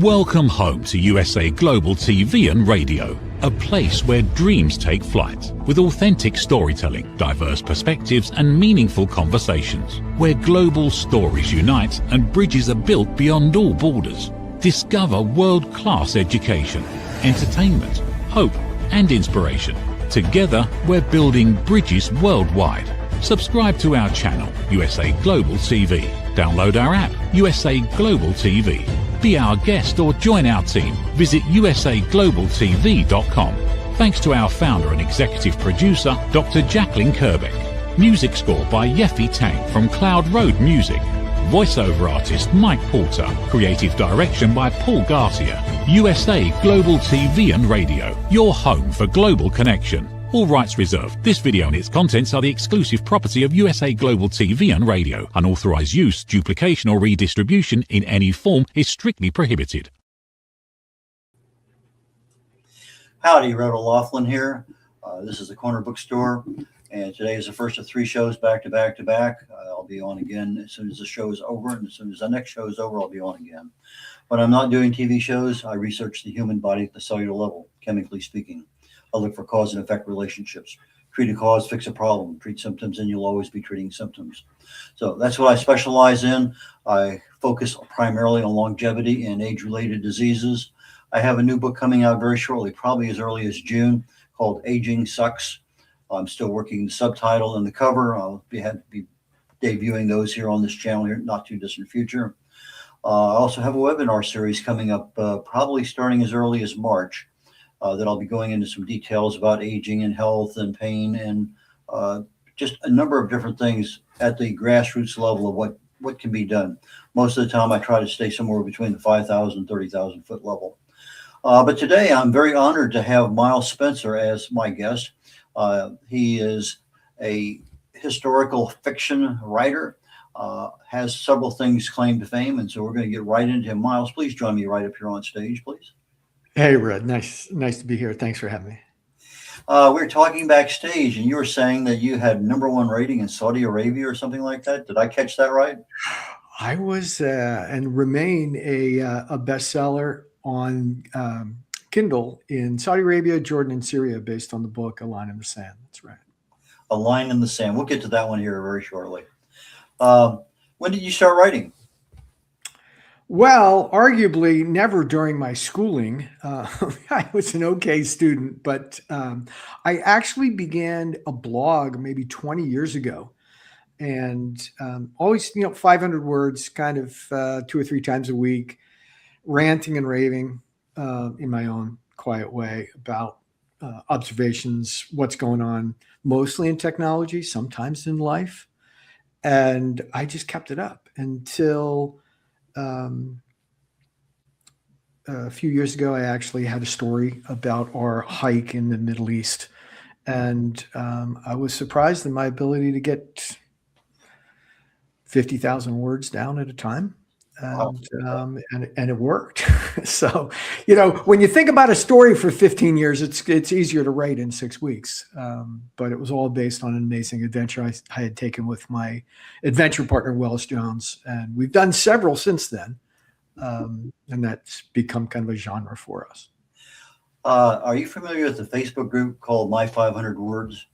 Welcome home to USA Global TV and Radio, a place where dreams take flight, with authentic storytelling, diverse perspectives and meaningful conversations, where global stories unite and bridges are built beyond all borders. Discover world-class education, entertainment, hope and inspiration. Together, we're building bridges worldwide. Subscribe to our channel, USA Global TV. Download our app, USA Global TV. Be our guest or join our team. Visit usaglobaltv.com. Thanks to our founder and executive producer, Dr. Jacqueline Kerbeck. Music score by Yeffy Tang from Cloud Road Music. Voiceover artist Mike Porter. Creative direction by Paul Garcia. USA Global TV and Radio, your home for global connection. All rights reserved. This video and its contents are the exclusive property of USA Global TV and Radio. Unauthorized use, duplication or redistribution in any form is strictly prohibited. Howdy, Rhoda Laughlin here. This is the Corner Bookstore, and today is the first of 3 shows back to back to back. I'll be on again as soon as the show is over, and as soon as the next show is over, I'll be on again. When I'm not doing TV shows, I research the human body at the cellular level, chemically speaking. I look for cause and effect relationships. Treat a cause, fix a problem. Treat symptoms, and you'll always be treating symptoms. So that's what I specialize in. I focus primarily on longevity and age-related diseases. I have a new book coming out very shortly, probably as early as June, called Aging Sucks. I'm still working the subtitle and the cover. I'll be debuting those here on this channel here, not too distant future. I also have a webinar series coming up, probably starting as early as March. That I'll be going into some details about aging and health and pain and just a number of different things at the grassroots level of what can be done. Most of the time I try to stay somewhere between the 5,000 and 30,000 foot level. But today I'm very honored to have Miles Spencer as my guest. He is a historical fiction writer, has several things claimed to fame, and so we're going to get right into him. Miles, please join me right up here on stage, please. Hey, Red. Nice to be here. Thanks for having me. We were talking backstage, and you were saying that you had #1 rating in Saudi Arabia or something like that. Did I catch that right? I was and remain a bestseller on Kindle in Saudi Arabia, Jordan, and Syria, based on the book A Line in the Sand. That's right. A Line in the Sand. We'll get to that one here very shortly. When did you start writing? Well, arguably never during my schooling. I was an okay student, but I actually began a blog maybe 20 years ago, and always, 500 words, kind of 2 or 3 times a week, ranting and raving in my own quiet way about observations, what's going on, mostly in technology, sometimes in life. And I just kept it up until a few years ago, I actually had a story about our hike in the Middle East, and I was surprised in my ability to get 50,000 words down at a time, and it worked. So, when you think about a story for 15 years, it's easier to write in 6 weeks. But it was all based on an amazing adventure I had taken with my adventure partner, Wells Jones. And we've done several since then. And that's become kind of a genre for us. Are you familiar with the Facebook group called My 500 Words?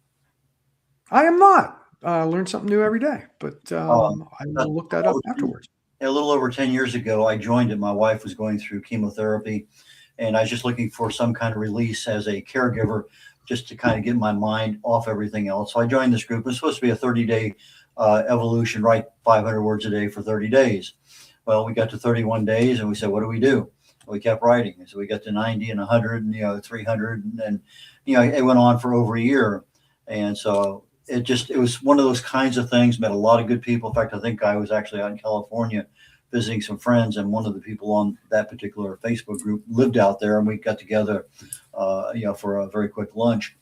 I am not. Learn something new every day, but I will look that up afterwards. A little over 10 years ago, I joined it. My wife was going through chemotherapy, and I was just looking for some kind of release as a caregiver, just to kind of get my mind off everything else. So I joined this group. It was supposed to be a 30-day evolution, write 500 words a day for 30 days. Well, we got to 31 days, and we said, what do we do? We kept writing. So we got to 90 and 100 and 300, and it went on for over a year. And so it was one of those kinds of things. Met a lot of good people. In fact, I think I was actually out in California visiting some friends, and one of the people on that particular Facebook group lived out there, and we got together, for a very quick lunch.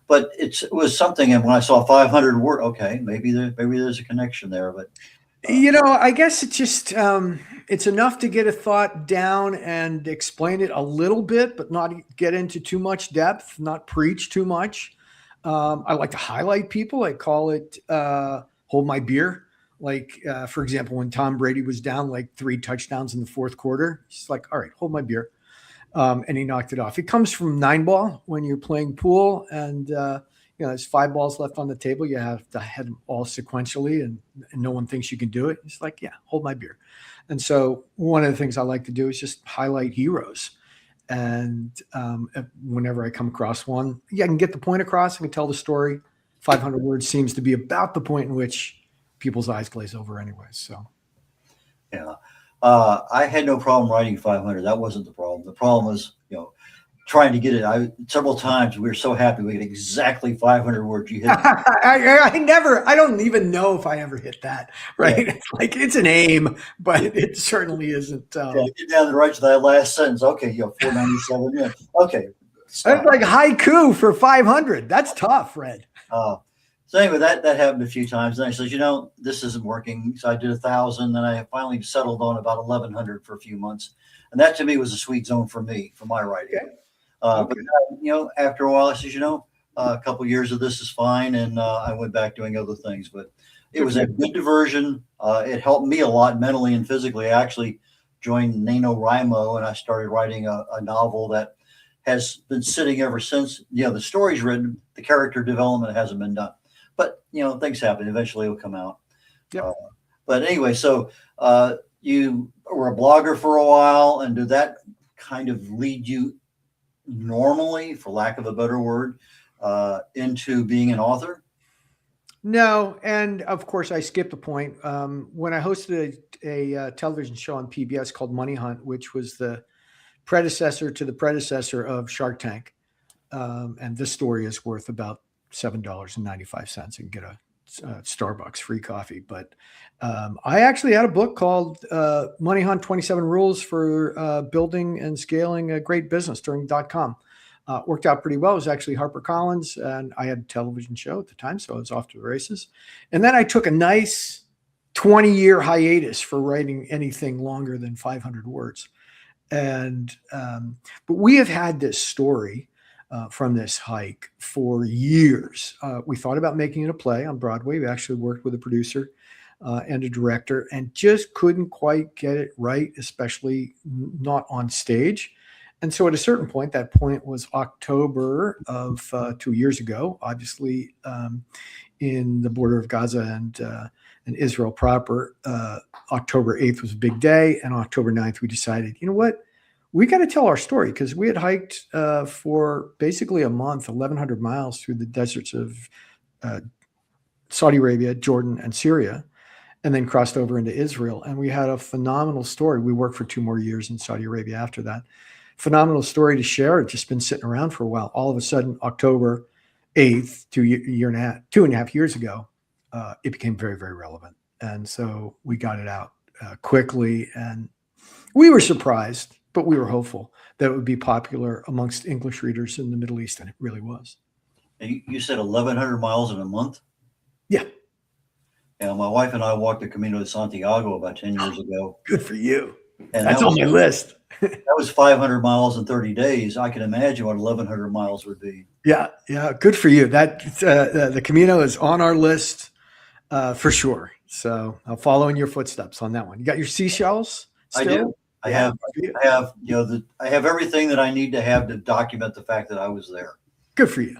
But it was something, and when I saw 500 words, okay, maybe there's a connection there. But I guess it's just it's enough to get a thought down and explain it a little bit, but not get into too much depth, not preach too much. I like to highlight people. I call it hold my beer Like, for example, when Tom Brady was down like 3 touchdowns in the fourth quarter, he's like, all right, hold my beer. And he knocked it off. It comes from 9-ball when you're playing pool and, there's 5 balls left on the table. You have to head them all sequentially and no one thinks you can do it. It's like, yeah, hold my beer. And so one of the things I like to do is just highlight heroes. And whenever I come across one, I can get the point across. I can tell the story. 500 words seems to be about the point in which people's eyes glaze over anyways. So, yeah. I had no problem writing 500. That wasn't the problem. The problem was, trying to get it. Several times we were so happy we get exactly 500 words. You hit. I don't even know if I ever hit that. Right? Yeah. It's like it's an aim, but it certainly isn't. Get down right to that last sentence. Okay, 497. Yeah. Okay. That's like haiku for 500. That's tough, Fred. So anyway, that happened a few times. And I said, this isn't working. So I did 1,000. Then I finally settled on about 1,100 for a few months. And that to me was a sweet zone for me, for my writing. Okay. But after a while, I said, a couple of years of this is fine. And I went back doing other things, but it was a good diversion. It helped me a lot mentally and physically. I actually joined NaNoWriMo and I started writing a novel that has been sitting ever since. The story's written, the character development hasn't been done, but things happen. Eventually it'll come out. Yep. But anyway, so you were a blogger for a while, and did that kind of lead you normally, for lack of a better word, into being an author? No. And of course I skipped a point. When I hosted a television show on PBS called Money Hunt, which was the predecessor to the predecessor of Shark Tank. And this story is worth about $7.95 and get a Starbucks free coffee. But I actually had a book called Money Hunt 27 Rules for Building and Scaling a Great Business during .com. Worked out pretty well. It was actually HarperCollins, and I had a television show at the time, so I was off to the races. And then I took a nice 20-year hiatus for writing anything longer than 500 words. And but we have had this story from this hike for years. We thought about making it a play on Broadway. We actually worked with a producer and a director and just couldn't quite get it right, especially not on stage. And so at a certain point, that point was October of 2 years ago, obviously in the border of Gaza and Israel proper. October 8th was a big day. And October 9th, we decided, you know what? We got to tell our story, because we had hiked for basically a month, 1,100 miles through the deserts of Saudi Arabia, Jordan, and Syria, and then crossed over into Israel. And we had a phenomenal story. We worked for 2 more years in Saudi Arabia after that. Phenomenal story to share. It's just been sitting around for a while. All of a sudden, October 8th, 2.5 years ago, it became very, very relevant. And so we got it out quickly. And we were surprised, but we were hopeful that it would be popular amongst English readers in the Middle East. And it really was. And you said 1,100 miles in a month? Yeah. Yeah, my wife and I walked the Camino de Santiago about 10 years ago. Good for you. And that's on my list. That was 500 miles in 30 days. I can imagine what 1,100 miles would be. Yeah. Good for you. That the Camino is on our list for sure. So I'll follow in your footsteps on that one. You got your seashells still? I do. I have everything that I need to have to document the fact that I was there. Good for you.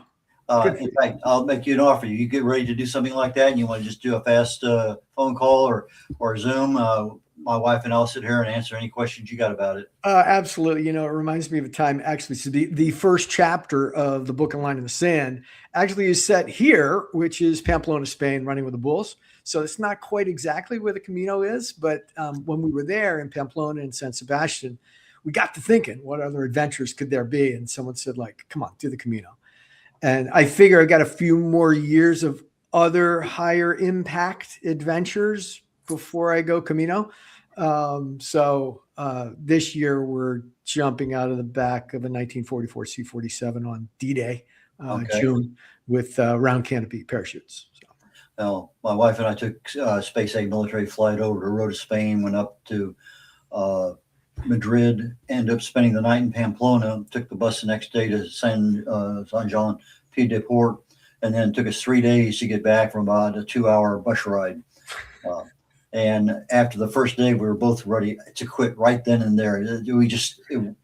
In fact, I'll make you an offer. You get ready to do something like that, and you want to just do a fast phone call or Zoom. My wife and I'll sit here and answer any questions you got about it. Absolutely. It reminds me of a time, actually, so the first chapter of the book, A Line in the Sand, actually is set here, which is Pamplona, Spain, running with the bulls. So it's not quite exactly where the Camino is, but when we were there in Pamplona and San Sebastian, we got to thinking, what other adventures could there be? And someone said, come on, do the Camino. And I figure I got a few more years of other higher impact adventures before I go Camino. So this year we're jumping out of the back of a 1944 C-47 on D-Day, June, with round canopy parachutes. So. Well, my wife and I took Space Ag military flight over to Rota, Spain, went up to Madrid, ended up spending the night in Pamplona, took the bus the next day to San Jean Pied de Port, and then took us 3 days to get back from about a 2-hour bus ride. Uh, and after the first day, we were both ready to quit right then and there.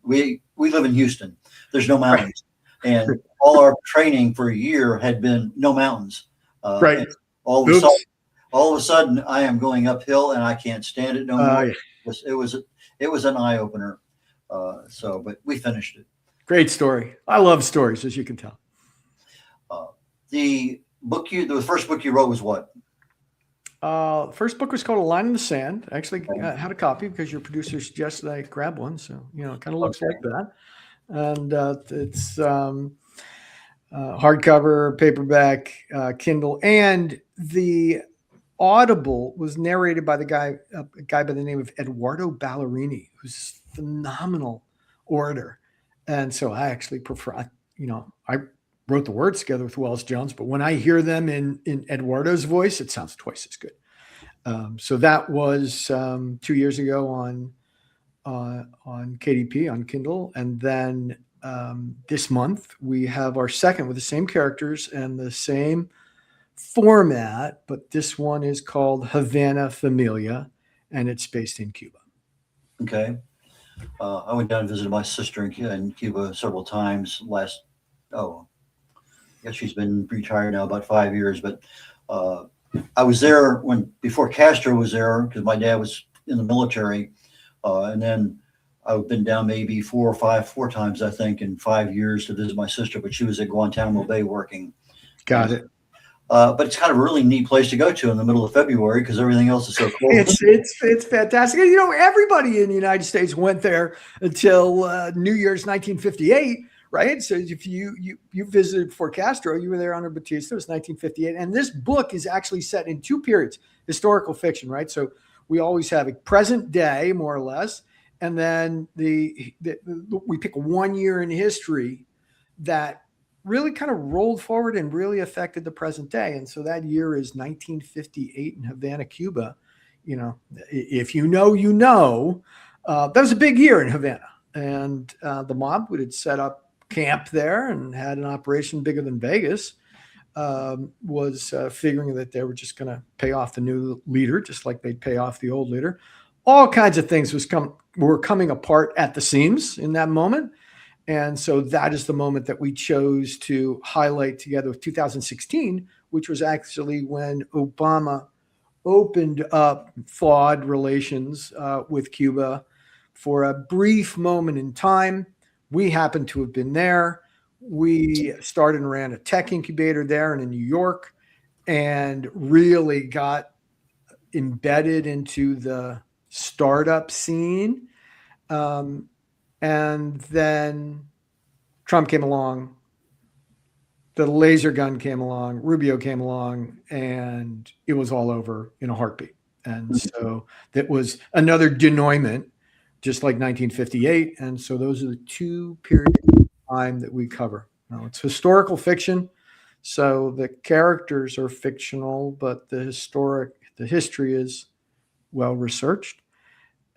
We live in Houston. There's no Right. mountains, and all our training for a year had been no mountains. Right. And all of a sudden, I am going uphill, and I can't stand it no more. Yeah. It was an eye opener. But we finished it. Great story. I love stories, as you can tell. The first book you wrote was what? First book was called A Line in the Sand. I actually had a copy because your producer suggested I grab one. So, it kind of looks like that. And it's hardcover, paperback, Kindle. And the Audible was narrated by a guy by the name of Eduardo Ballerini, who's a phenomenal orator. And so I actually prefer, I wrote the words together with Wells Jones, but when I hear them in Eduardo's voice, it sounds twice as good. So that was 2 years ago on KDP on Kindle, and then this month we have our second with the same characters and the same format, but this one is called Havana Familia, and it's based in Cuba. Okay. I went down and visited my sister in Cuba several times. I guess she's been retired now about 5 years, but I was there before Castro was there because my dad was in the military, and then I've been down maybe four times, I think, in 5 years to visit my sister, but she was at Guantanamo Bay working. Got it. But it's kind of a really neat place to go to in the middle of February because everything else is so cold. It's fantastic. Everybody in the United States went there until New Year's 1958, right? So if you visited before Castro, you were there under Batista. It was 1958, and this book is actually set in two periods: historical fiction, right? So we always have a present day, more or less, and then we pick 1 year in history that really kind of rolled forward and really affected the present day. And so that year is 1958 in Havana, Cuba. If you know, that was a big year in Havana. And the mob had set up camp there and had an operation bigger than Vegas, was figuring that they were just going to pay off the new leader, just like they'd pay off the old leader. All kinds of things were coming apart at the seams in that moment. And so that is the moment that we chose to highlight together with 2016, which was actually when Obama opened up thawed relations with Cuba for a brief moment in time. We happened to have been there. We started and ran a tech incubator there and in New York and really got embedded into the startup scene. And then Trump came along, the laser gun came along, Rubio came along, and it was all over in a heartbeat. And so that was another denouement, just like 1958. And so those are the two periods of time that we cover. Now, it's historical fiction, so the characters are fictional, but the history is well researched.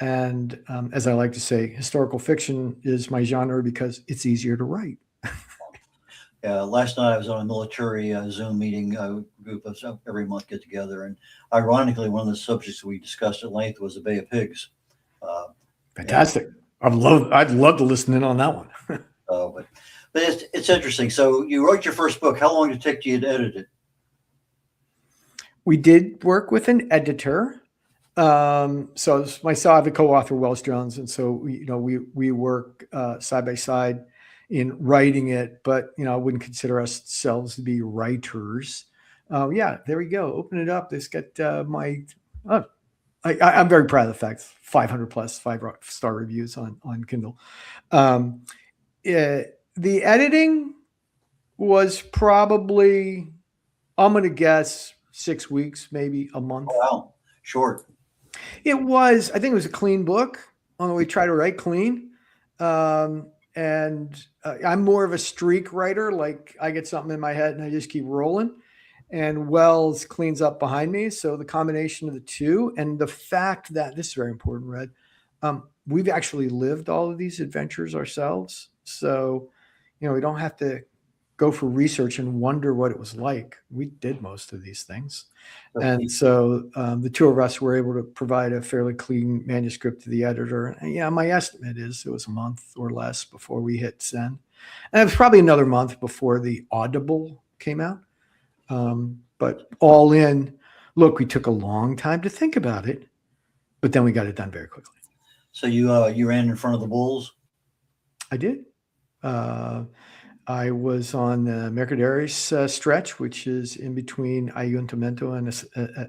And as I like to say, historical fiction is my genre because it's easier to write. Last night I was on a military Zoom meeting group of every month get together, and ironically, one of the subjects we discussed at length was the Bay of Pigs. Fantastic! I'd love to listen in on that one. But it's interesting. So you wrote your first book. How long did it take you to edit it? We did work with an editor. So myself, I have a co-author, Wells Jones, and so we work side by side in writing it. But I wouldn't consider ourselves to be writers. There we go. Open it up. This got I'm very proud of the fact 500 plus 5-star reviews on Kindle. The editing was probably, I'm going to guess 6 weeks, maybe a month. Oh, wow, short. It was, I think it was a clean book. We try to write clean. And I'm more of a streak writer. Like I get something in my head and I just keep rolling, and Wells cleans up behind me. So the combination of the two, and the fact that this is very important, Red. We've actually lived all of these adventures ourselves. So, we don't have to go for research and wonder what it was like. We did most of these things. And so the two of us were able to provide a fairly clean manuscript to the editor. And yeah, my estimate is it was a month or less before we hit send. And it was probably another month before the Audible came out. But all in, look, we took a long time to think about it, but then we got it done very quickly. So you ran in front of the bulls? I did. I was on the Mercaderes stretch, which is in between Ayuntamiento and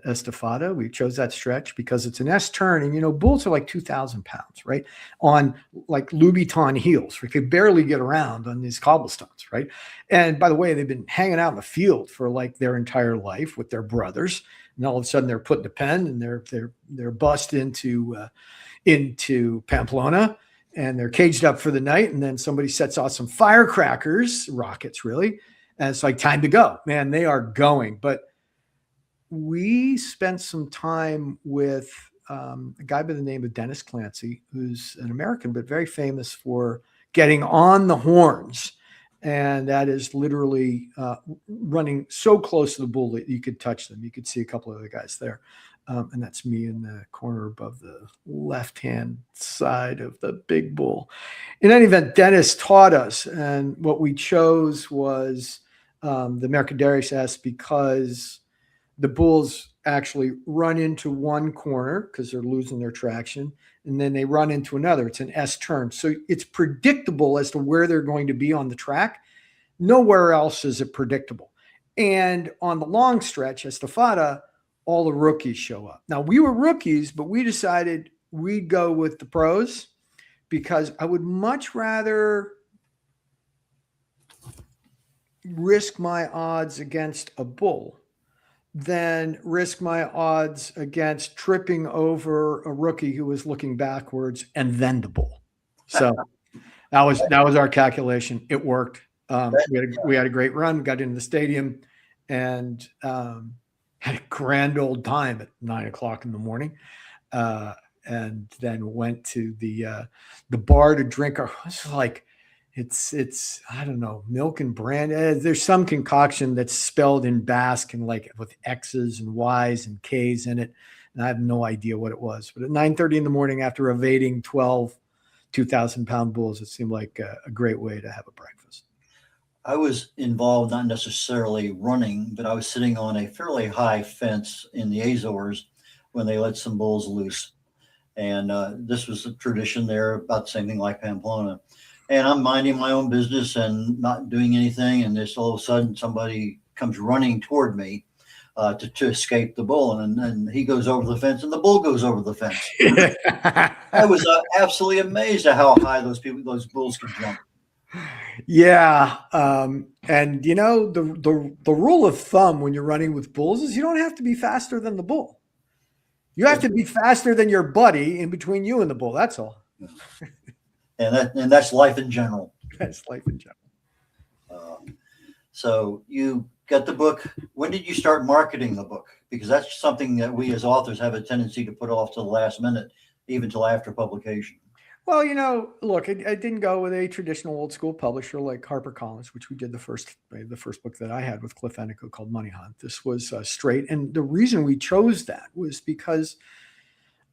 Estafada. We chose that stretch because it's an S turn, and bulls are like 2,000 pounds, right? On like Louboutin heels. We could barely get around on these cobblestones, right? And by the way, they've been hanging out in the field for like their entire life with their brothers, and all of a sudden they're put in a pen and they're bussed into Pamplona. And they're caged up for the night. And then somebody sets off some firecrackers, rockets really. And it's like time to go, man, they are going. But we spent some time with a guy by the name of Dennis Clancy, who's an American, but very famous for getting on the horns. And that is literally running so close to the bull that you could touch them. You could see a couple of other guys there. And that's me in the corner above the left-hand side of the big bull. In any event, Dennis taught us, and what we chose was the Mercaderes S because the bulls actually run into one corner because they're losing their traction, and then they run into another. It's an S turn. So it's predictable as to where they're going to be on the track. Nowhere else is it predictable. And on the long stretch, Estafada, all the rookies show up. Now, we were rookies, but we decided we'd go with the pros because I would much rather risk my odds against a bull than risk my odds against tripping over a rookie who was looking backwards and then the bull. So that was our calculation. It worked. We had a great run, got into the stadium, and had a grand old time at 9:00 in the morning, and then went to the bar to drink it's I don't know, milk and brandy. There's some concoction that's spelled in Basque and like with X's and Y's and K's in it, and I have no idea what it was. But at 9:30 in the morning, after evading 12 2,000-pound bulls, it seemed like a great way to have a breakfast. I was involved, not necessarily running, but I was sitting on a fairly high fence in the Azores when they let some bulls loose. And this was a tradition there, about the same thing like Pamplona. And I'm minding my own business and not doing anything. And just all of a sudden somebody comes running toward me to escape the bull. And then he goes over the fence and the bull goes over the fence. I was absolutely amazed at how high those bulls could jump. Yeah. And the rule of thumb when you're running with bulls is you don't have to be faster than the bull. You have to be faster than your buddy in between you and the bull. That's all. And that's life in general. That's life in general. So you got the book. When did you start marketing the book? Because that's something that we as authors have a tendency to put off to the last minute, even till after publication. Well, look, I didn't go with a traditional old school publisher like HarperCollins, which we did the first book that I had with Cliff Enico called Money Hunt. This was straight. And the reason we chose that was because,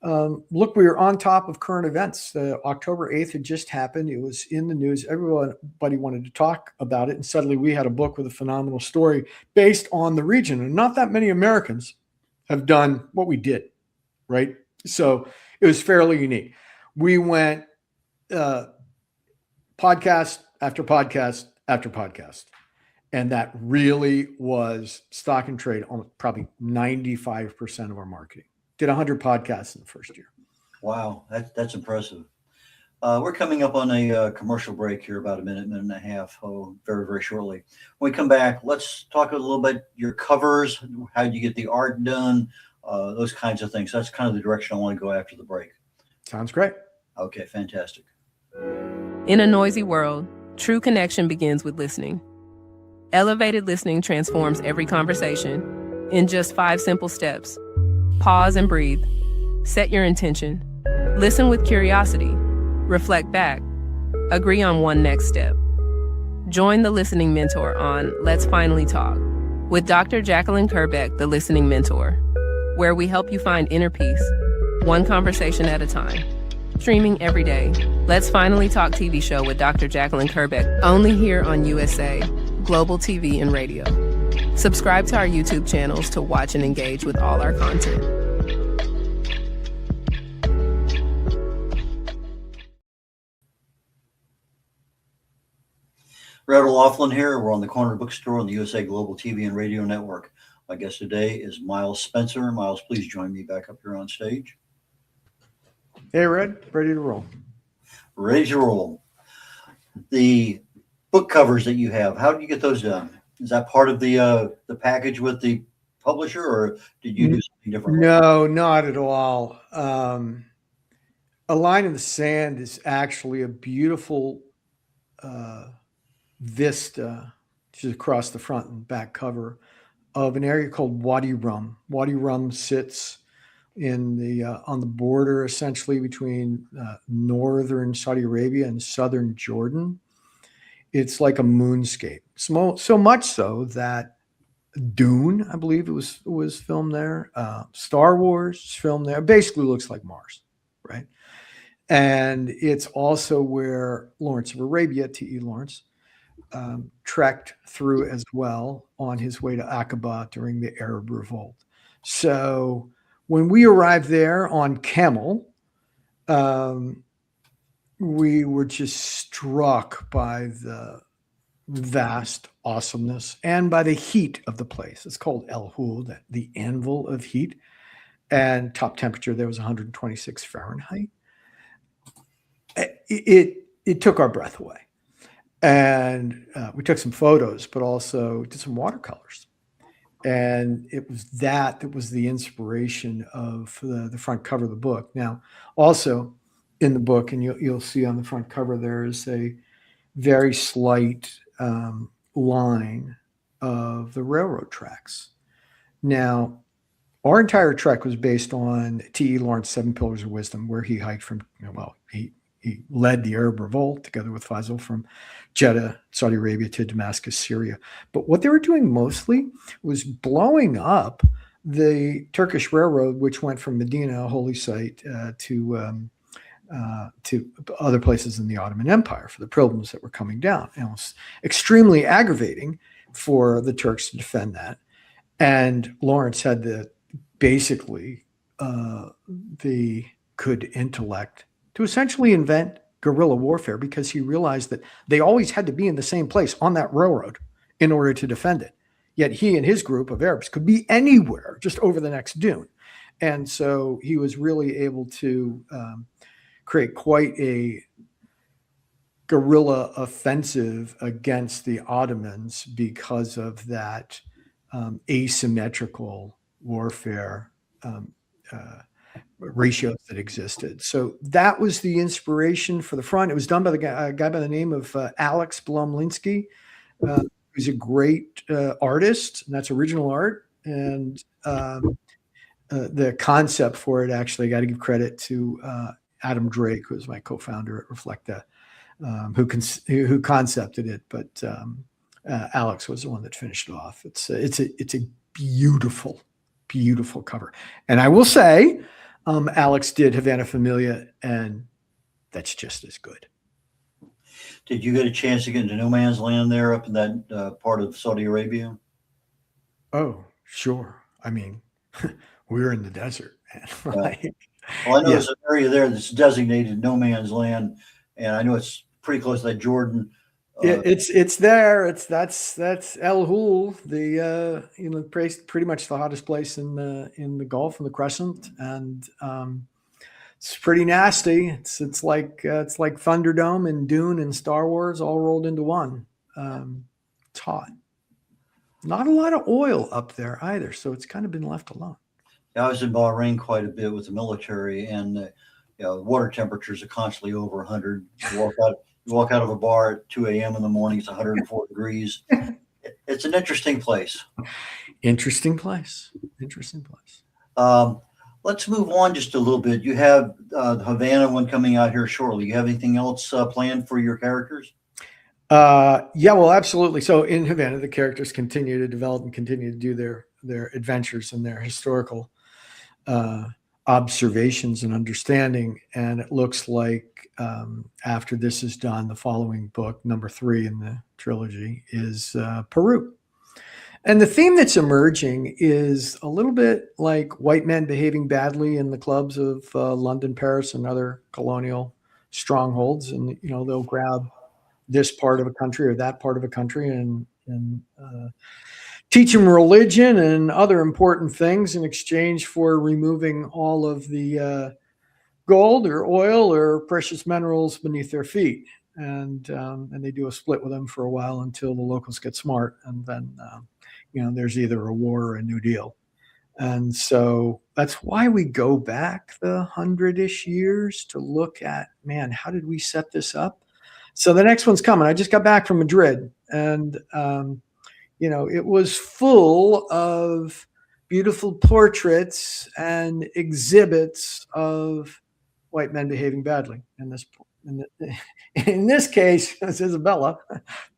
look, we were on top of current events. October 8th had just happened. It was in the news. Everybody wanted to talk about it. And suddenly we had a book with a phenomenal story based on the region. And not that many Americans have done what we did, right? So it was fairly unique. We went podcast after podcast after podcast. And that really was stock and trade on probably 95% of our marketing. Did 100 podcasts in the first year. Wow, that's impressive. We're coming up on a commercial break here, about a minute and a half, very, very shortly. When we come back, let's talk a little bit your covers, how you get the art done, those kinds of things. That's kind of the direction I want to go after the break. Sounds great. Okay, fantastic. In a noisy world, true connection begins with listening. Elevated listening transforms every conversation in just 5 simple steps. Pause and breathe. Set your intention. Listen with curiosity. Reflect back. Agree on one next step. Join the listening mentor on Let's Finally Talk with Dr. Jacqueline Kerbeck, the listening mentor, where we help you find inner peace, one conversation at a time. Streaming every day. Let's Finally Talk TV show with Dr. Jacqueline Kerbeck, only here on USA, Global TV and Radio. Subscribe to our YouTube channels to watch and engage with all our content. Red O'Loughlin here. We're on the Corner Bookstore on the USA Global TV and Radio Network. My guest today is Miles Spencer. Miles, please join me back up here on stage. Hey, Red, ready to roll. Ready to roll. The book covers that you have, how did you get those done? Is that part of the package with the publisher, or did you do something different? No, not at all. A Line in the Sand is actually a beautiful vista, which is across the front and back cover, of an area called Wadi Rum. Wadi Rum sits in the on the border, essentially, between northern Saudi Arabia and southern Jordan. It's like a moonscape. So much so that Dune, I believe it was filmed there. Star Wars filmed there. Basically looks like Mars, right? And it's also where Lawrence of Arabia, T.E. Lawrence, trekked through as well on his way to Aqaba during the Arab Revolt. So when we arrived there on camel, we were just struck by the vast awesomeness and by the heat of the place. It's called El Hul, the anvil of heat, and top temperature there was 126 Fahrenheit. It took our breath away. And we took some photos, but also did some watercolors. And it was that was the inspiration of the front cover of the book. Now, also in the book, and you'll see on the front cover, there is a very slight line of the railroad tracks. Now, our entire trek was based on T.E. Lawrence, Seven Pillars of Wisdom, where he hiked from, he led the Arab Revolt together with Faisal from Jeddah, Saudi Arabia, to Damascus, Syria. But what they were doing mostly was blowing up the Turkish railroad, which went from Medina, a holy site, to other places in the Ottoman Empire for the pilgrims that were coming down. And it was extremely aggravating for the Turks to defend that. And Lawrence had the good intellect to essentially invent guerrilla warfare, because he realized that they always had to be in the same place on that railroad in order to defend it. Yet he and his group of Arabs could be anywhere just over the next dune. And so he was really able to create quite a guerrilla offensive against the Ottomans because of that asymmetrical warfare ratios that existed. So that was the inspiration for the front. It was done by the guy by the name of Alex Blomlinski, who's a great artist, and that's original art. And the concept for it, actually, I got to give credit to Adam Drake, who's my co-founder at Reflecta, who concepted it, but Alex was the one that finished it off. It's a beautiful, beautiful cover. And I will say, Alex did Havana Familia, and that's just as good. Did you get a chance to get into no man's land there up in that part of Saudi Arabia? Oh, sure. I mean, we were in the desert, man. Well, I know there's an area there that's designated no man's land, and I know it's pretty close to that Jordan. It's there. That's El Hul, pretty much the hottest place in the Gulf and the Crescent, and it's pretty nasty. It's like Thunderdome and Dune and Star Wars all rolled into one. It's hot. Not a lot of oil up there either, so it's kind of been left alone. I was in Bahrain quite a bit with the military, and water temperatures are constantly over 100. You walk out of a bar at 2 a.m. in the morning, it's 104 degrees. It's an interesting place. Interesting place. Let's move on just a little bit. You have the Havana one coming out here shortly. You have anything else planned for your characters? Yeah, well, absolutely. So in Havana, the characters continue to develop and continue to do their adventures and their historical uh, observations and understanding. And it looks like after this is done, the following book, number 3 in the trilogy, is Peru. And the theme that's emerging is a little bit like white men behaving badly in the clubs of London, Paris, and other colonial strongholds. And, they'll grab this part of a country or that part of a country and teach them religion and other important things in exchange for removing all of the gold or oil or precious minerals beneath their feet. And they do a split with them for a while until the locals get smart. And then, there's either a war or a new deal. And so that's why we go back the 100-ish years to look at, man, how did we set this up? So the next one's coming. I just got back from Madrid, and it was full of beautiful portraits and exhibits of white men behaving badly. In this case, it's Isabella,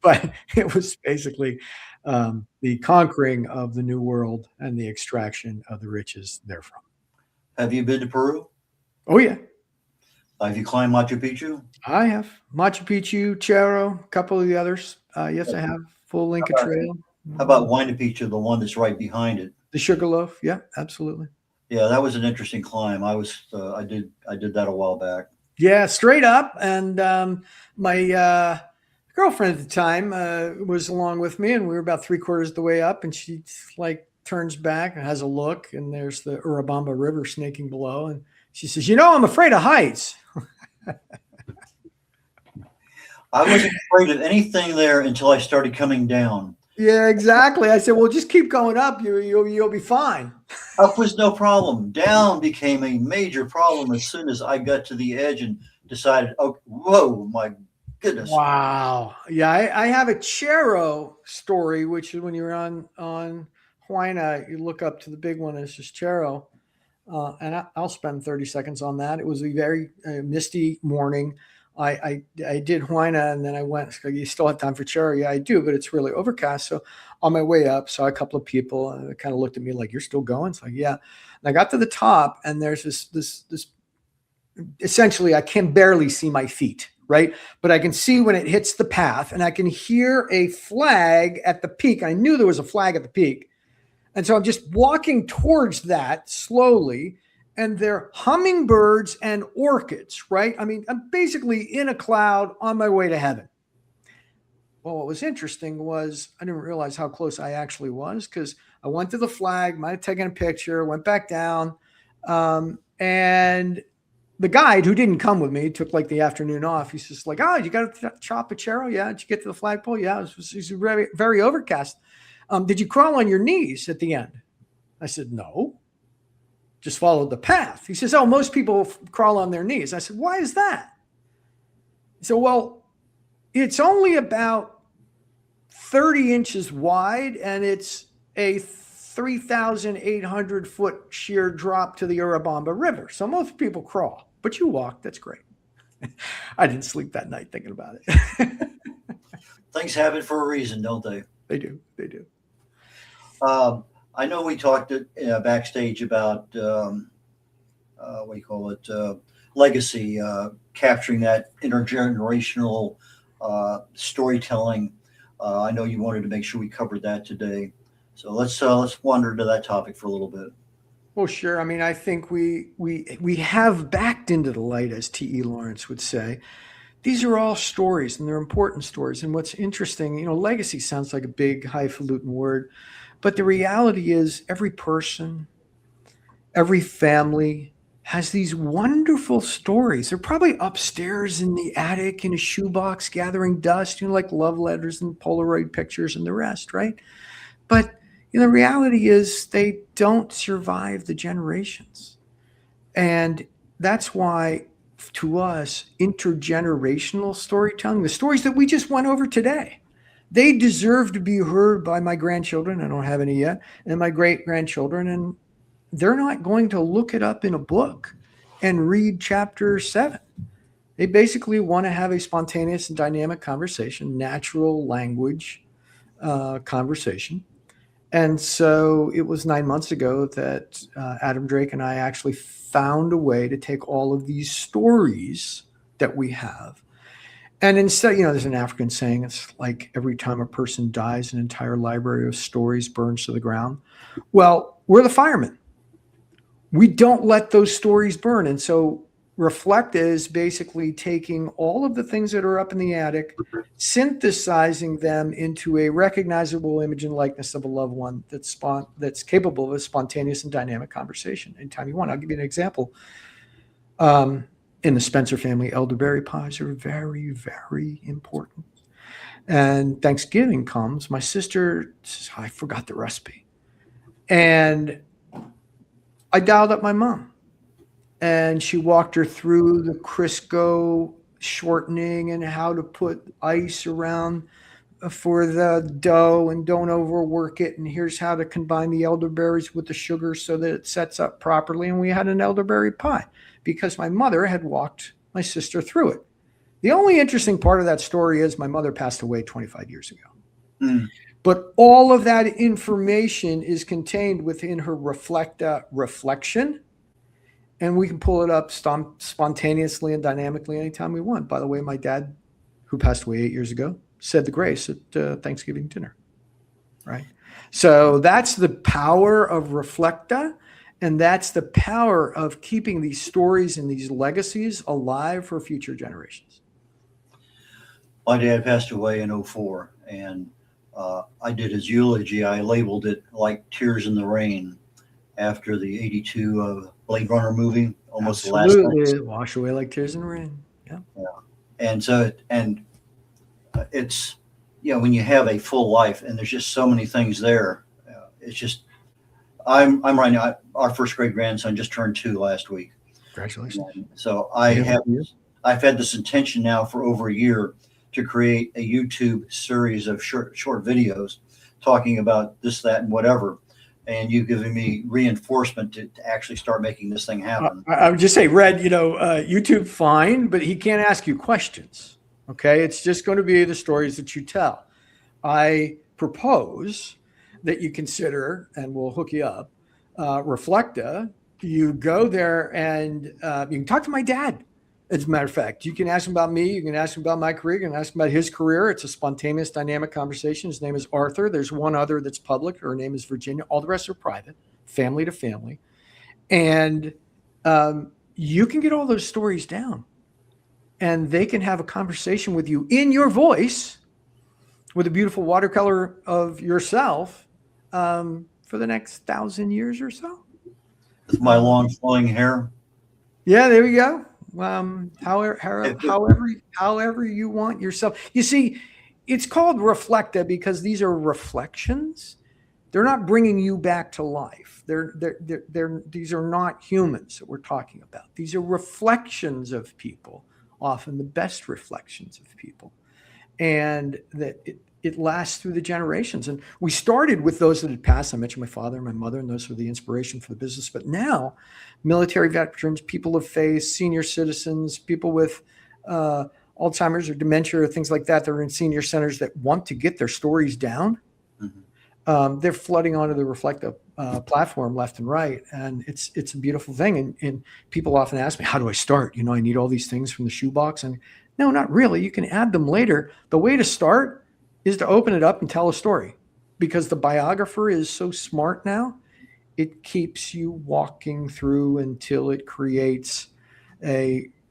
but it was basically the conquering of the New World and the extraction of the riches therefrom. Have you been to Peru? Oh, yeah. Have you climbed Machu Picchu? I have. Machu Picchu, Cerro, a couple of the others. Yes, I have. Full Inca Trail. How about Huayna Picchu, the one that's right behind it? The Sugarloaf. Yeah, absolutely. Yeah, that was an interesting climb. I did that a while back. Yeah, straight up. And my girlfriend at the time was along with me, and we were about 3/4 of the way up, and she turns back and has a look, and there's the Urubamba River snaking below, and she says, I'm afraid of heights. I wasn't afraid of anything there until I started coming down. Yeah, exactly. I said, well, just keep going up. You'll be fine. Up was no problem. Down became a major problem as soon as I got to the edge and decided, oh, whoa, my goodness. Wow. Yeah, I have a Cerro story, which is when you're on Huayna, you look up to the big one, it's just Cerro. And I'll spend 30 seconds on that. It was a very misty morning. I did Huayna, and then I went, you still have time for Cerro? Yeah, I do, but it's really overcast. So on my way up, saw a couple of people, and they kind of looked at me like, you're still going? It's like, yeah. And I got to the top, and there's this essentially, I can barely see my feet, right? But I can see when it hits the path, and I can hear a flag at the peak. I knew there was a flag at the peak. And so I'm just walking towards that slowly, and they're hummingbirds and orchids, right? I mean, I'm basically in a cloud on my way to heaven. Well, what was interesting was I didn't realize how close I actually was, because I went to the flag, might have taken a picture, went back down. And the guide, who didn't come with me, took the afternoon off. He's just like, oh, you got to chop a Cerro? Yeah. Did you get to the flagpole? Yeah. It was very, very overcast. Did you crawl on your knees at the end? I said, no. Just followed the path. He says, oh, most people crawl on their knees. I said, why is that? He said, well, it's only about 30 inches wide, and it's a 3,800 foot sheer drop to the Urubamba River. So most people crawl, but you walk. That's great. I didn't sleep that night thinking about it. Things happen for a reason, don't they? They do. They do. I know we talked backstage about legacy, capturing that intergenerational storytelling. I know you wanted to make sure we covered that today, so let's wander to that topic for a little bit. Well, sure. I mean, I think we have backed into the light, as T.E. Lawrence would say. These are all stories, and they're important stories. And what's interesting, legacy sounds like a big highfalutin word. But the reality is every person, every family has these wonderful stories. They're probably upstairs in the attic in a shoebox gathering dust, like love letters and Polaroid pictures and the rest, right? But the reality is they don't survive the generations. And that's why, to us, intergenerational storytelling, the stories that we just went over today, they deserve to be heard by my grandchildren. I don't have any yet. And my great-grandchildren. And they're not going to look it up in a book and read chapter 7. They basically want to have a spontaneous and dynamic conversation, natural language conversation. And so it was 9 months ago that Adam Drake and I actually found a way to take all of these stories that we have. And instead, there's an African saying, it's like every time a person dies, an entire library of stories burns to the ground. Well, we're the firemen. We don't let those stories burn. And so Reflecta is basically taking all of the things that are up in the attic, synthesizing them into a recognizable image and likeness of a loved one that's capable of a spontaneous and dynamic conversation anytime you want. I'll give you an example. In the Spencer family, elderberry pies are very, very important. And Thanksgiving comes, my sister says, I forgot the recipe. And I dialed up my mom. And she walked her through the Crisco shortening and how to put ice around for the dough and don't overwork it. And here's how to combine the elderberries with the sugar so that it sets up properly. And we had an elderberry pie because my mother had walked my sister through it. The only interesting part of that story is my mother passed away 25 years ago. Mm. But all of that information is contained within her Reflecta reflection. And we can pull it up spontaneously and dynamically anytime we want. By the way, my dad, who passed away 8 years ago, said the grace at Thanksgiving dinner, right? So that's the power of Reflecta, and that's the power of keeping these stories and these legacies alive for future generations. My dad passed away in 2004, and I did his eulogy. I labeled it like Tears in the Rain after the 82 Blade Runner movie, almost Absolutely. the last night. Wash away like tears in the rain. Yeah. And so, it's, when you have a full life and there's just so many things there, it's just, I'm right now, our first great grandson just turned 2 last week. Congratulations. And so I've had this intention now for over a year to create a YouTube series of short videos talking about this, that, and whatever. And you've given me reinforcement to actually start making this thing happen. I would just say, Red, YouTube, fine, but he can't ask you questions. Okay. It's just going to be the stories that you tell. I propose that you consider, and we'll hook you up, Reflecta. You go there and you can talk to my dad. As a matter of fact, you can ask him about me. You can ask him about my career. You can ask him about his career. It's a spontaneous, dynamic conversation. His name is Arthur. There's one other that's public. Her name is Virginia. All the rest are private, family to family. And you can get all those stories down. And they can have a conversation with you in your voice with a beautiful watercolor of yourself for the next 1,000 years or so. With my long flowing hair. Yeah, there we go. However you want yourself. You see, it's called Reflecta because these are reflections. They're not bringing you back to life. These are not humans that we're talking about. These are reflections of people, often the best reflections of people, and that it lasts through the generations. And we started with those that had passed. I mentioned my father and my mother, and those were the inspiration for the business. But now, military veterans, people of faith, senior citizens, people with Alzheimer's or dementia or things like that are in senior centers that want to get their stories down. Mm-hmm. They're flooding onto the Reflecta platform left and right. And it's a beautiful thing. And people often ask me, how do I start? I need all these things from the shoebox. And no, not really. You can add them later. The way to start is to open it up and tell a story, because the biographer is so smart now. It keeps you walking through until it creates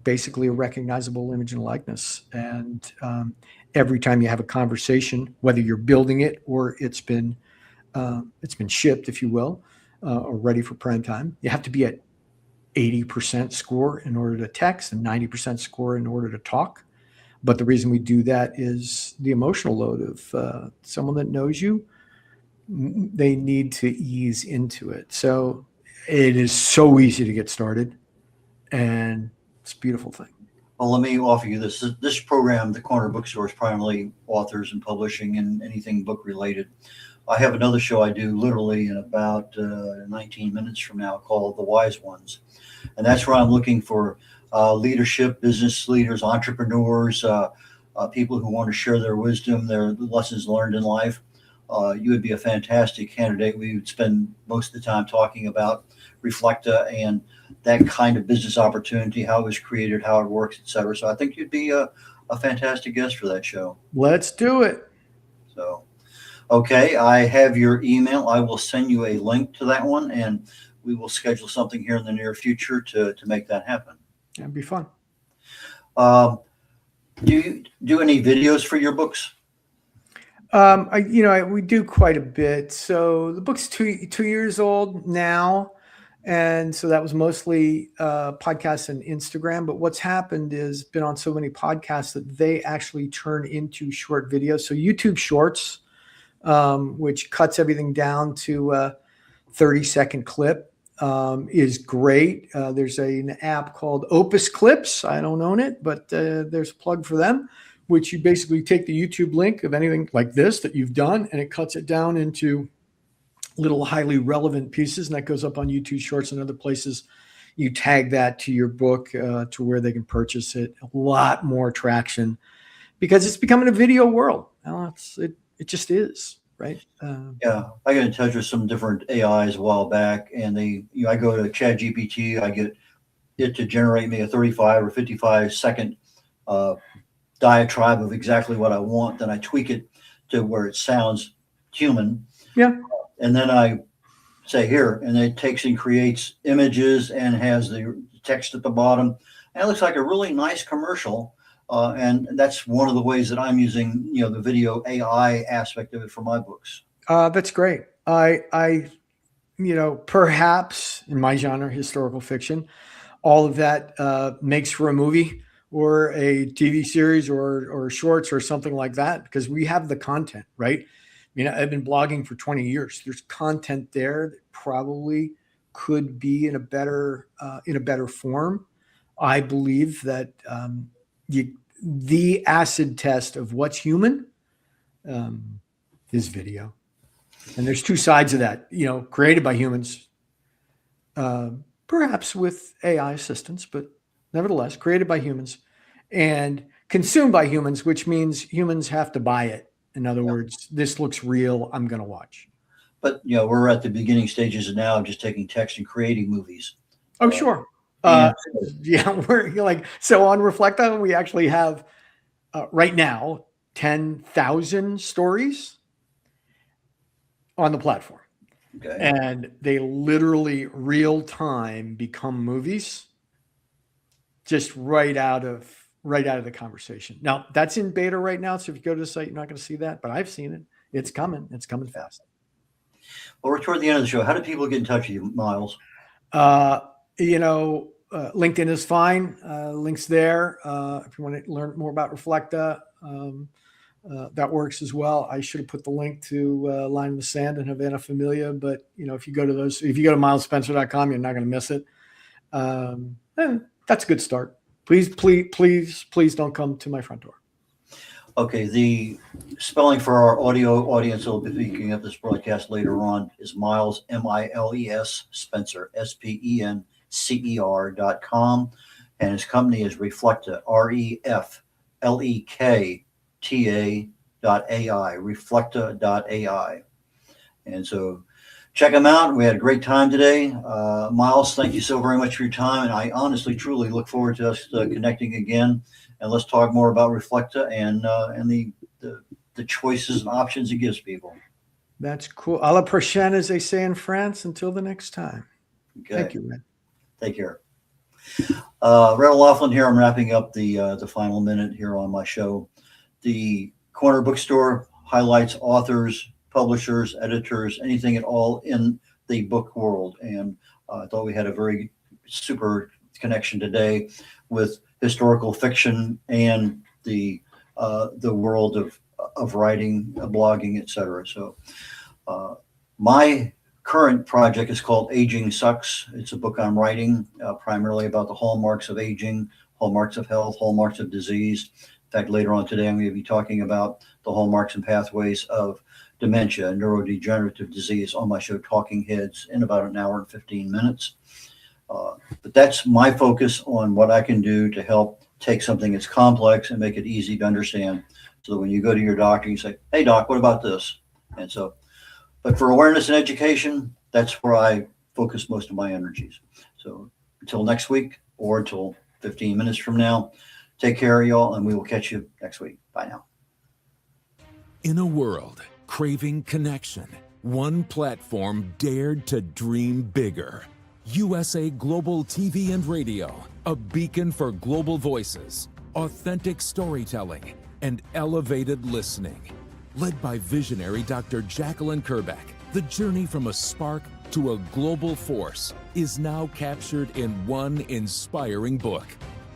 basically a recognizable image and likeness. And every time you have a conversation, whether you're building it or it's been shipped, if you will, or ready for prime time, you have to be at 80% score in order to text and 90% score in order to talk. But the reason we do that is the emotional load of someone that knows you. They need to ease into it. So it is so easy to get started, and it's a beautiful thing. Well, let me offer you this. This program, the Corner Bookstore, is primarily authors and publishing and anything book related. I have another show I do literally in about 19 minutes from now called The Wise Ones. And that's where I'm looking for leadership, business leaders, entrepreneurs, people who want to share their wisdom, their lessons learned in life. You would be a fantastic candidate. We would spend most of the time talking about Reflecta and that kind of business opportunity, how it was created, how it works, et cetera. So I think you'd be a fantastic guest for that show. Let's do it. So, okay, I have your email. I will send you a link to that one, and we will schedule something here in the near future to make that happen. That'd be fun. Do you do any videos for your books? We do quite a bit. So the book's two years old now. And so that was mostly podcasts and Instagram. But what's happened is been on so many podcasts that they actually turn into short videos. So YouTube Shorts, which cuts everything down to a 30-second clip, is great. There's an app called Opus Clips. I don't own it, but there's a plug for them, which you basically take the YouTube link of anything like this that you've done, and it cuts it down into little highly relevant pieces, and that goes up on YouTube Shorts and other places. You tag that to your book to where they can purchase it. A lot more traction because it's becoming a video world. Well, it just is, right? Yeah, I got in touch with some different AIs a while back, and I go to ChatGPT, I get it to generate me a 35 or 55 second diatribe of exactly what I want. Then I tweak it to where it sounds human. Yeah. And then I say here, and it takes and creates images and has the text at the bottom. And it looks like a really nice commercial. And that's one of the ways that I'm using, the video AI aspect of it for my books. That's great. I perhaps in my genre, historical fiction, all of that makes for a movie or a TV series or shorts or something like that, because we have the content, right? I've been blogging for 20 years. There's content there that probably could be in a better form. I believe that the acid test of what's human is video, and there's two sides of that. Created by humans, perhaps with AI assistance, but nevertheless created by humans and consumed by humans, which means humans have to buy it. In other words, this looks real, I'm going to watch. But, we're at the beginning stages now of just taking text and creating movies. Oh, sure. We're so on Reflecta, we actually have right now 10,000 stories on the platform. Okay. And they literally real time become movies just right out of the conversation. Now that's in beta right now. So if you go to the site, you're not going to see that, but I've seen it. It's coming fast. Well, we're toward the end of the show. How do people get in touch with you, Miles? LinkedIn is fine. Links there. If you want to learn more about Reflecta, that works as well. I should have put the link to Line in the Sand and Havana Familia, but if you go to milesspencer.com, you're not going to miss it. That's a good start. Please don't come to my front door. Okay, the spelling for our audio audience who will be picking up this broadcast later on is Miles, Miles, Spencer, SPENCER.com, and his company is Reflecta, REFLEKTA.ai, Reflecta.ai. And so check them out. We had a great time today. Miles, thank you so very much for your time. And I honestly, truly look forward to us connecting again. And let's talk more about Reflecta and the choices and options it gives people. That's cool. A la prochaine, as they say in France. Until the next time. Okay. Thank you, Red. Take care. Red Laughlin here. I'm wrapping up the final minute here on my show. The Corner Bookstore highlights authors, publishers, editors, anything at all in the book world. And I thought we had a very super connection today with historical fiction and the world of writing, blogging, etc. So my current project is called Aging Sucks. It's a book I'm writing primarily about the hallmarks of aging, hallmarks of health, hallmarks of disease. In fact, later on today, I'm going to be talking about the hallmarks and pathways of dementia and neurodegenerative disease on my show Talking Heads in about an hour and 15 minutes. But that's my focus on what I can do to help take something that's complex and make it easy to understand. So that when you go to your doctor, you say, hey, doc, what about this? And so, but for awareness and education, that's where I focus most of my energies. So until next week or until 15 minutes from now, take care of y'all, and we will catch you next week. Bye now. In a world craving connection, one platform dared to dream bigger. USA Global TV and Radio, a beacon for global voices, authentic storytelling, and elevated listening. Led by visionary Dr. Jacqueline Kerbeck, the journey from a spark to a global force is now captured in one inspiring book.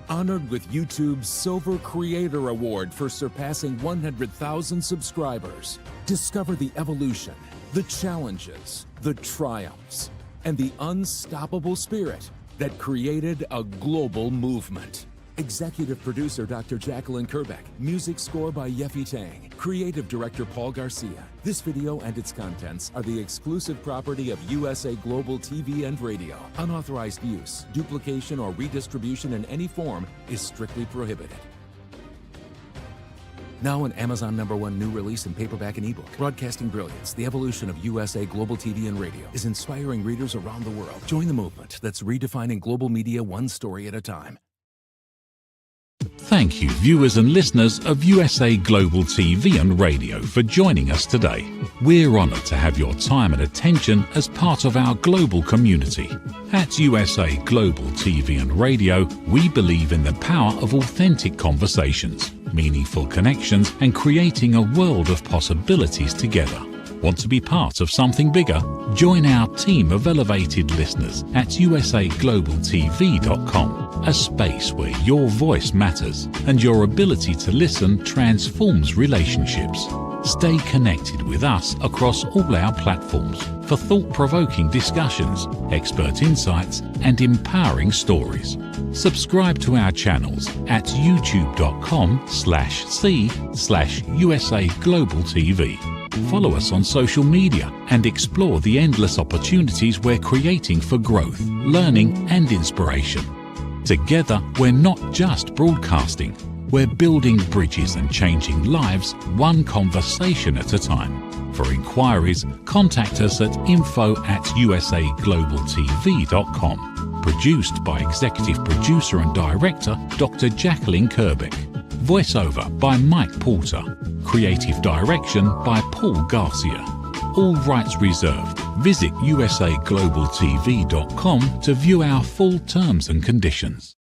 Honored with YouTube's Silver Creator Award for surpassing 100,000 subscribers. Discover the evolution, the challenges, the triumphs, and the unstoppable spirit that created a global movement. Executive producer Dr. Jacqueline Kerbeck. Music score by Yeffy Tang. Creative director Paul Garcia. This video and its contents are the exclusive property of USA Global TV and Radio. Unauthorized use, duplication, or redistribution in any form is strictly prohibited. Now an Amazon #1 new release in paperback and ebook. Broadcasting Brilliance, the evolution of USA Global TV and Radio, is inspiring readers around the world. Join the movement that's redefining global media one story at a time. Thank you, viewers and listeners of USA Global TV and Radio, for joining us today. We're honoured to have your time and attention as part of our global community. At USA Global TV and Radio, we believe in the power of authentic conversations, meaningful connections, and creating a world of possibilities together. Want to be part of something bigger? Join our team of elevated listeners at usaglobaltv.com, a space where your voice matters and your ability to listen transforms relationships. Stay connected with us across all our platforms for thought-provoking discussions, expert insights, and empowering stories. Subscribe to our channels at youtube.com/c/USA Global TV. Follow us on social media and explore the endless opportunities we're creating for growth, learning, and inspiration. Together, we're not just broadcasting, we're building bridges and changing lives one conversation at a time. For inquiries, contact us at info@usaglobaltv.com. Produced by Executive Producer and Director Dr. Jacqueline Kerbeck. Voiceover by Mike Porter. Creative direction by Paul Garcia. All rights reserved. Visit usaglobaltv.com to view our full terms and conditions.